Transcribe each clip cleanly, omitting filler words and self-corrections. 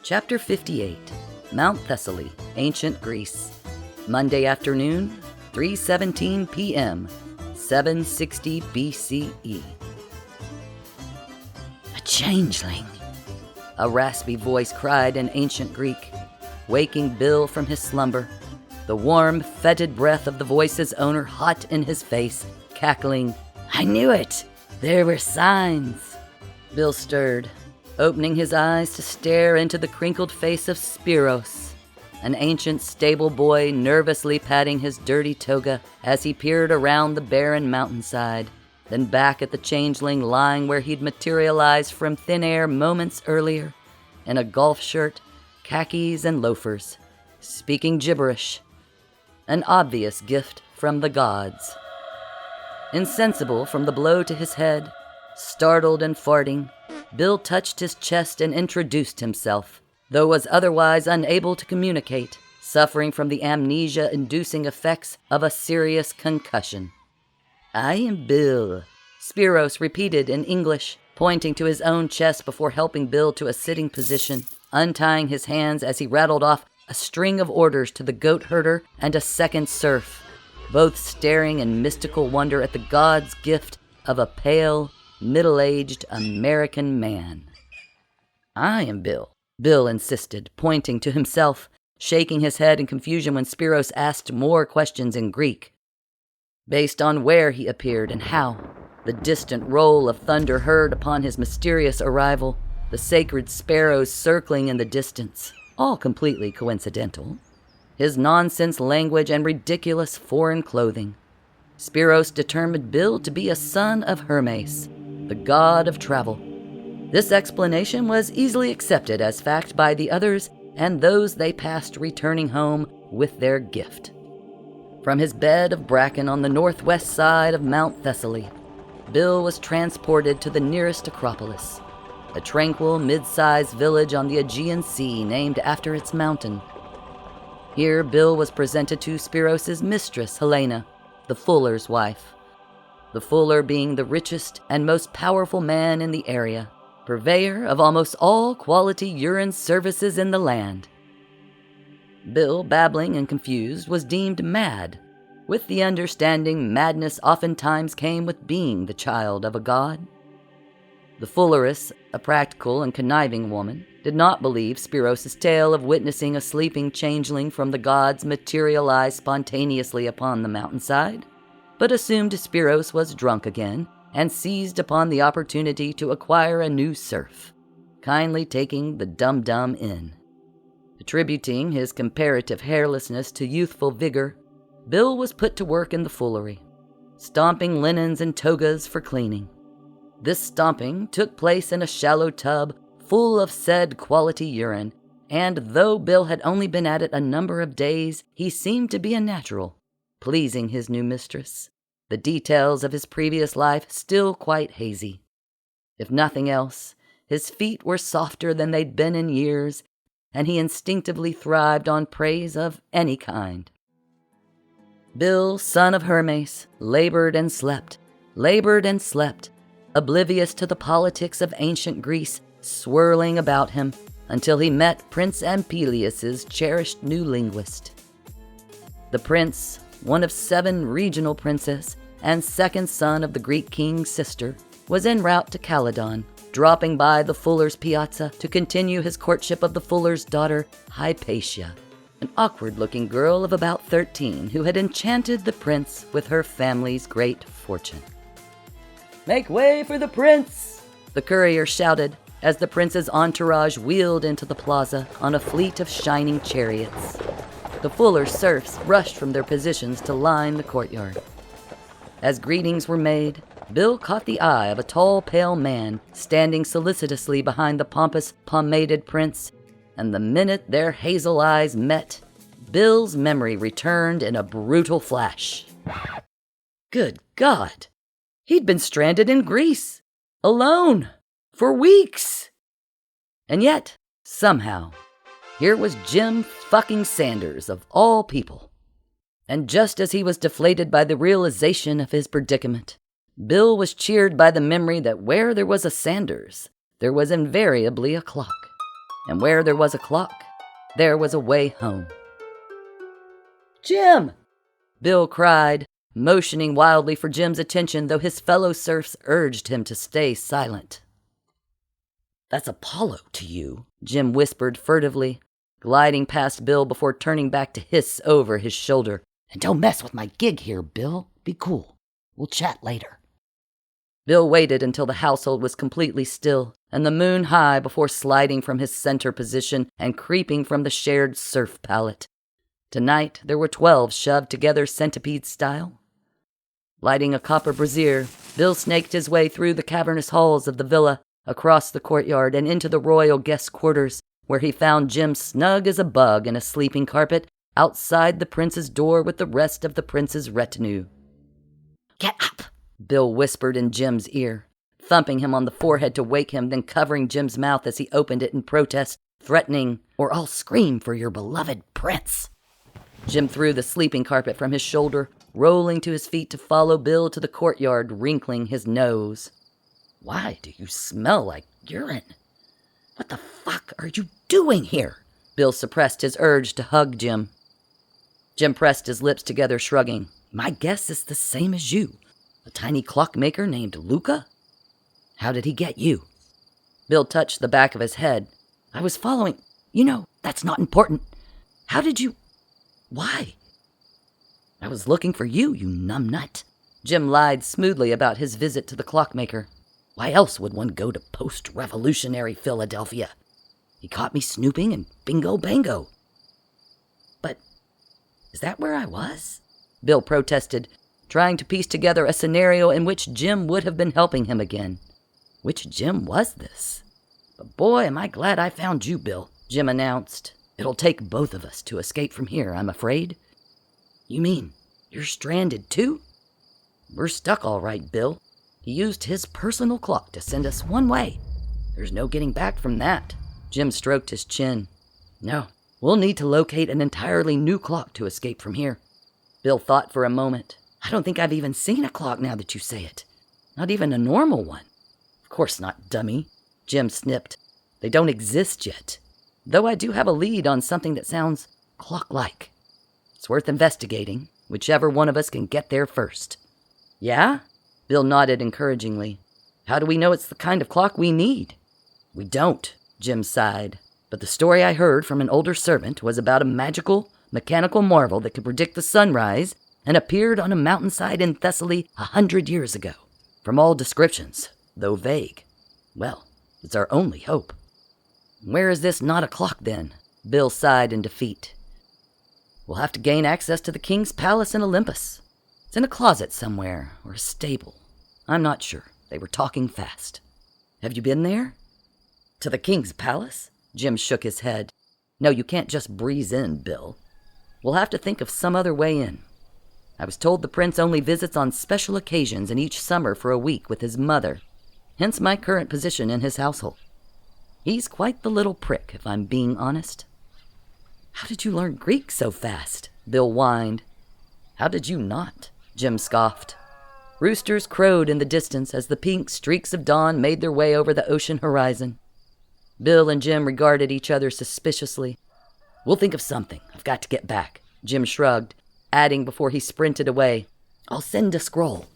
Chapter 58, Mount Thessaly, Ancient Greece. Monday afternoon, 3:17 p.m., 760 BCE. A changeling, a raspy voice cried in ancient Greek, waking Bill from his slumber, the warm, fetid breath of the voice's owner hot in his face, cackling, "I knew it! There were signs!" Bill stirred, opening his eyes to stare into the crinkled face of Spiros, an ancient stable boy nervously patting his dirty toga as he peered around the barren mountainside, then back at the changeling lying where he'd materialized from thin air moments earlier, in a golf shirt, khakis, and loafers, speaking gibberish, an obvious gift from the gods. Insensible from the blow to his head, startled and farting, Bill touched his chest and introduced himself, though was otherwise unable to communicate, suffering from the amnesia-inducing effects of a serious concussion. "I am Bill," Spiros repeated in English, pointing to his own chest before helping Bill to a sitting position, untying his hands as he rattled off a string of orders to the goat herder and a second serf, both staring in mystical wonder at the god's gift of a pale, middle-aged American man. "I am Bill," Bill insisted, pointing to himself, shaking his head in confusion when Spiros asked more questions in Greek. Based on where he appeared and how, the distant roll of thunder heard upon his mysterious arrival, the sacred sparrows circling in the distance, all completely coincidental, his nonsense language and ridiculous foreign clothing, Spiros determined Bill to be a son of Hermes, the god of travel. This explanation was easily accepted as fact by the others and those they passed returning home with their gift. From his bed of bracken on the northwest side of Mount Thessaly, Bill was transported to the nearest acropolis, a tranquil, mid-sized village on the Aegean Sea named after its mountain. Here Bill was presented to Spiros's mistress, Helena, the fuller's wife. The fuller being the richest and most powerful man in the area, purveyor of almost all quality urine services in the land. Bill, babbling and confused, was deemed mad, with the understanding madness oftentimes came with being the child of a god. The fulleress, a practical and conniving woman, did not believe Spiros's tale of witnessing a sleeping changeling from the gods materialize spontaneously upon the mountainside, but assumed Spiros was drunk again and seized upon the opportunity to acquire a new serf, kindly taking the dum-dum in. Attributing his comparative hairlessness to youthful vigor, Bill was put to work in the foolery, stomping linens and togas for cleaning. This stomping took place in a shallow tub full of said quality urine, and though Bill had only been at it a number of days, he seemed to be a natural, pleasing his new mistress, the details of his previous life still quite hazy. If nothing else, his feet were softer than they'd been in years, and he instinctively thrived on praise of any kind. Bill, son of Hermes, labored and slept, oblivious to the politics of ancient Greece swirling about him until he met Prince Ampelius's cherished new linguist. The prince, one of 7 regional princes and second son of the Greek king's sister, was en route to Calydon, dropping by the fuller's piazza to continue his courtship of the fuller's daughter, Hypatia, an awkward-looking girl of about 13 who had enchanted the prince with her family's great fortune. "Make way for the prince!" the courier shouted as the prince's entourage wheeled into the plaza on a fleet of shining chariots. The fuller's serfs rushed from their positions to line the courtyard. As greetings were made, Bill caught the eye of a tall, pale man standing solicitously behind the pompous, pomaded prince, and the minute their hazel eyes met, Bill's memory returned in a brutal flash. Good God! He'd been stranded in Greece, alone, for weeks! And yet, somehow, here was Jim fucking Sanders, of all people. And just as he was deflated by the realization of his predicament, Bill was cheered by the memory that where there was a Sanders, there was invariably a clock. And where there was a clock, there was a way home. "Jim!" Bill cried, motioning wildly for Jim's attention, though his fellow serfs urged him to stay silent. "That's Apollo to you," Jim whispered furtively, gliding past Bill before turning back to hiss over his shoulder. "And don't mess with my gig here, Bill. Be cool. We'll chat later." Bill waited until the household was completely still and the moon high before sliding from his center position and creeping from the shared serf pallet. Tonight, there were 12 shoved together centipede style. Lighting a copper brazier, Bill snaked his way through the cavernous halls of the villa, across the courtyard and into the royal guest quarters, where he found Jim snug as a bug in a sleeping carpet outside the prince's door with the rest of the prince's retinue. "Get up," Bill whispered in Jim's ear, thumping him on the forehead to wake him, then covering Jim's mouth as he opened it in protest, threatening, "Or I'll scream for your beloved prince." Jim threw the sleeping carpet from his shoulder, rolling to his feet to follow Bill to the courtyard, wrinkling his nose. "Why do you smell like urine? What the fuck are you doing here?" Bill suppressed his urge to hug Jim. Jim pressed his lips together, shrugging. "My guess is the same as you. A tiny clockmaker named Luca? How did he get you?" Bill touched the back of his head. "I was following. That's not important. How did you... Why?" "I was looking for you, you numbnut." Jim lied smoothly about his visit to the clockmaker. "Why else would one go to post-revolutionary Philadelphia? He caught me snooping and bingo bango." "But is that where I was?" Bill protested, trying to piece together a scenario in which Jim would have been helping him again. Which Jim was this? "But boy, am I glad I found you, Bill," Jim announced. "It'll take both of us to escape from here, I'm afraid." "You mean you're stranded too?" "We're stuck all right, Bill. He used his personal clock to send us one way. There's no getting back from that." Jim stroked his chin. "No, we'll need to locate an entirely new clock to escape from here." Bill thought for a moment. "I don't think I've even seen a clock now that you say it. Not even a normal one." "Of course not, dummy," Jim snipped. "They don't exist yet. Though I do have a lead on something that sounds clock-like. It's worth investigating, whichever one of us can get there first." "Yeah?" Bill nodded encouragingly. "How do we know it's the kind of clock we need?" "We don't," Jim sighed. "But the story I heard from an older servant was about a magical, mechanical marvel that could predict the sunrise and appeared on a mountainside in Thessaly 100 years ago. From all descriptions, though vague. Well, it's our only hope." "Where is this not a clock, then?" Bill sighed in defeat. "We'll have to gain access to the king's palace in Olympus. It's in a closet somewhere, or a stable. I'm not sure. They were talking fast." "Have you been there?" "To the king's palace?" Jim shook his head. "No, you can't just breeze in, Bill. We'll have to think of some other way in. I was told the prince only visits on special occasions and each summer for a week with his mother, hence my current position in his household. He's quite the little prick, if I'm being honest." "How did you learn Greek so fast?" Bill whined. "How did you not?" Jim scoffed. Roosters crowed in the distance as the pink streaks of dawn made their way over the ocean horizon. Bill and Jim regarded each other suspiciously. "We'll think of something. I've got to get back," Jim shrugged, adding before he sprinted away, "I'll send a scroll."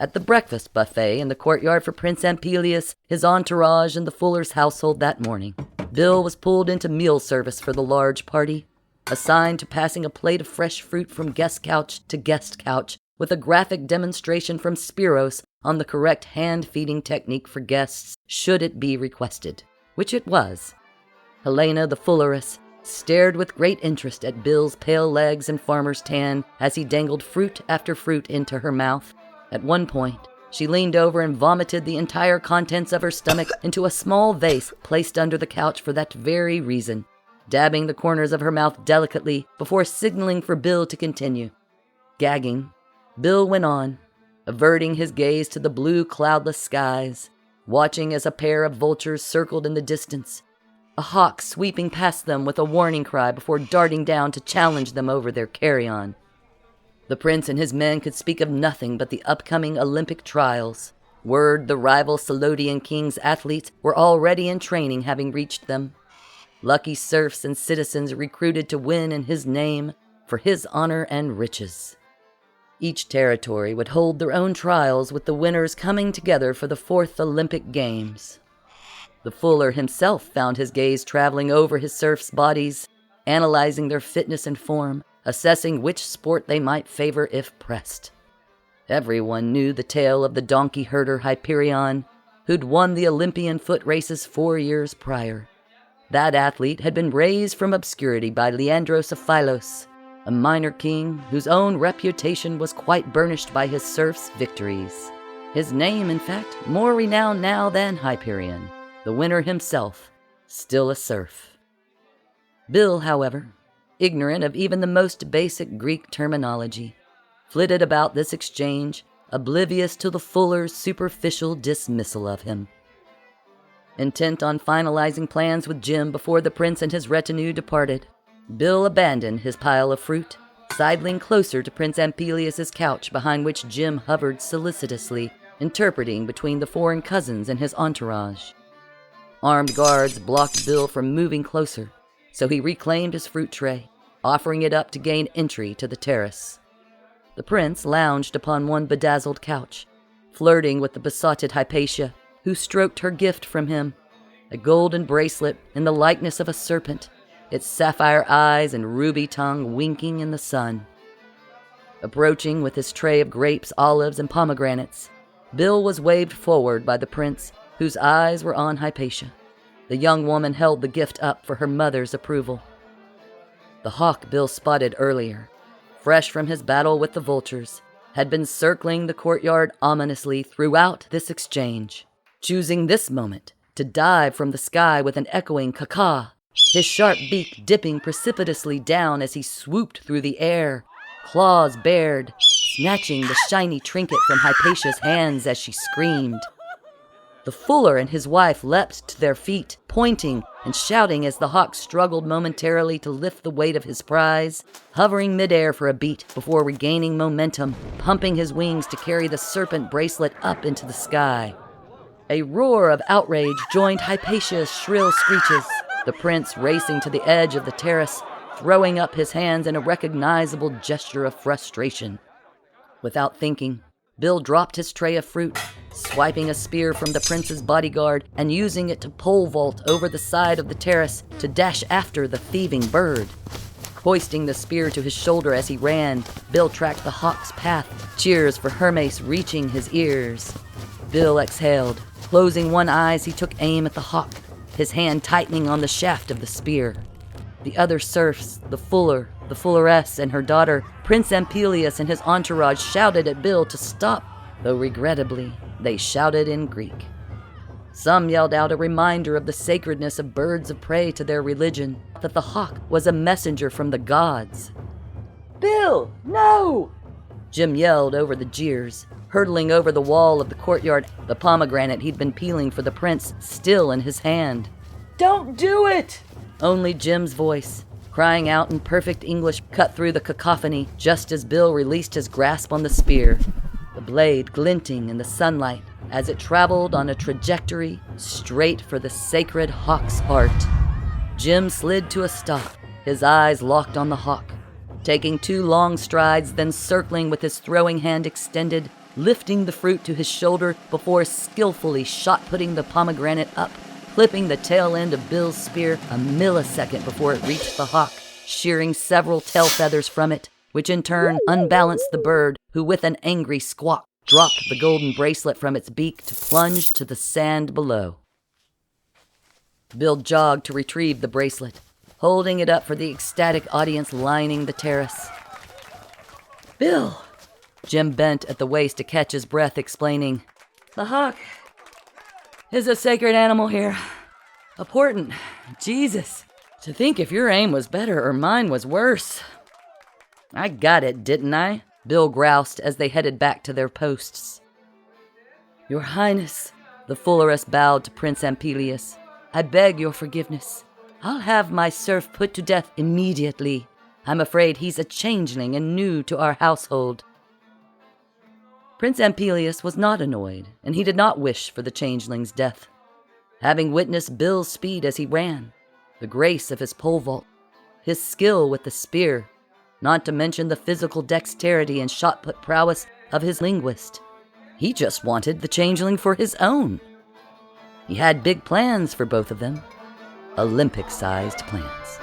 At the breakfast buffet in the courtyard for Prince Ampelius, his entourage, and the Fuller's household that morning, Bill was pulled into meal service for the large party, assigned to passing a plate of fresh fruit from guest couch to guest couch, with a graphic demonstration from Spiros on the correct hand-feeding technique for guests should it be requested, which it was. Helena the Fulleress stared with great interest at Bill's pale legs and farmer's tan as he dangled fruit after fruit into her mouth. At one point, she leaned over and vomited the entire contents of her stomach into a small vase placed under the couch for that very reason, dabbing the corners of her mouth delicately before signaling for Bill to continue. Gagging, Bill went on, averting his gaze to the blue cloudless skies, watching as a pair of vultures circled in the distance, a hawk sweeping past them with a warning cry before darting down to challenge them over their carrion. The prince and his men could speak of nothing but the upcoming Olympic trials, Word the rival Selodian king's athletes were already in training, having reached them. Lucky serfs and citizens recruited to win in his name, for his honor and riches. Each territory would hold their own trials, with the winners coming together for the 4th Olympic Games. The fuller himself found his gaze traveling over his serfs' bodies, analyzing their fitness and form, assessing which sport they might favor if pressed. Everyone knew the tale of the donkey herder Hyperion, who'd won the Olympian foot races 4 years prior. That athlete had been raised from obscurity by Leandros of Pylos, a minor king whose own reputation was quite burnished by his serfs' victories. His name, in fact, more renowned now than Hyperion, the winner himself, still a serf. Bill, however, ignorant of even the most basic Greek terminology, flitted about this exchange, oblivious to the fuller's superficial dismissal of him. Intent on finalizing plans with Jim before the prince and his retinue departed, Bill abandoned his pile of fruit, sidling closer to Prince Ampelius's couch, behind which Jim hovered solicitously, interpreting between the foreign cousins and his entourage. Armed guards blocked Bill from moving closer, so he reclaimed his fruit tray, offering it up to gain entry to the terrace. The prince lounged upon one bedazzled couch, flirting with the besotted Hypatia, who stroked her gift from him, a golden bracelet in the likeness of a serpent, its sapphire eyes and ruby tongue winking in the sun. Approaching with his tray of grapes, olives, and pomegranates, Bill was waved forward by the prince, whose eyes were on Hypatia. The young woman held the gift up for her mother's approval. The hawk Bill spotted earlier, fresh from his battle with the vultures, had been circling the courtyard ominously throughout this exchange, choosing this moment to dive from the sky with an echoing caw-caw, his sharp beak dipping precipitously down as he swooped through the air, claws bared, snatching the shiny trinket from Hypatia's hands as she screamed. The fuller and his wife leapt to their feet, pointing and shouting as the hawk struggled momentarily to lift the weight of his prize, hovering midair for a beat before regaining momentum, pumping his wings to carry the serpent bracelet up into the sky. A roar of outrage joined Hypatia's shrill screeches, the prince racing to the edge of the terrace, throwing up his hands in a recognizable gesture of frustration. Without thinking, Bill dropped his tray of fruit, swiping a spear from the prince's bodyguard and using it to pole vault over the side of the terrace to dash after the thieving bird. Hoisting the spear to his shoulder as he ran, Bill tracked the hawk's path, cheers for Hermes reaching his ears. Bill exhaled. Closing one eye as he took aim at the hawk, his hand tightening on the shaft of the spear. The other serfs, the fuller, the fulleress, and her daughter, Prince Ampelius and his entourage shouted at Bill to stop, though regrettably, they shouted in Greek. Some yelled out a reminder of the sacredness of birds of prey to their religion, that the hawk was a messenger from the gods. "Bill, no!" Jim yelled over the jeers, hurtling over the wall of the courtyard, the pomegranate he'd been peeling for the prince still in his hand. "Don't do it!" Only Jim's voice, crying out in perfect English, cut through the cacophony just as Bill released his grasp on the spear, the blade glinting in the sunlight as it traveled on a trajectory straight for the sacred hawk's heart. Jim slid to a stop, his eyes locked on the hawk, taking 2 long strides, then circling with his throwing hand extended, lifting the fruit to his shoulder before skillfully shot-putting the pomegranate up, clipping the tail end of Bill's spear a millisecond before it reached the hawk, shearing several tail feathers from it, which in turn unbalanced the bird, who with an angry squawk dropped the golden bracelet from its beak to plunge to the sand below. Bill jogged to retrieve the bracelet, holding it up for the ecstatic audience lining the terrace. "Bill!" Jim bent at the waist to catch his breath, explaining, "The hawk is a sacred animal here. Important. Jesus. To think if your aim was better or mine was worse." "I got it, didn't I?" Bill groused as they headed back to their posts. "Your Highness," the fulleress bowed to Prince Ampelius, "I beg your forgiveness. I'll have my serf put to death immediately. I'm afraid he's a changeling and new to our household." Prince Ampelius was not annoyed, and he did not wish for the changeling's death. Having witnessed Bill's speed as he ran, the grace of his pole vault, his skill with the spear, not to mention the physical dexterity and shot-put prowess of his linguist, he just wanted the changeling for his own. He had big plans for both of them, Olympic-sized plans.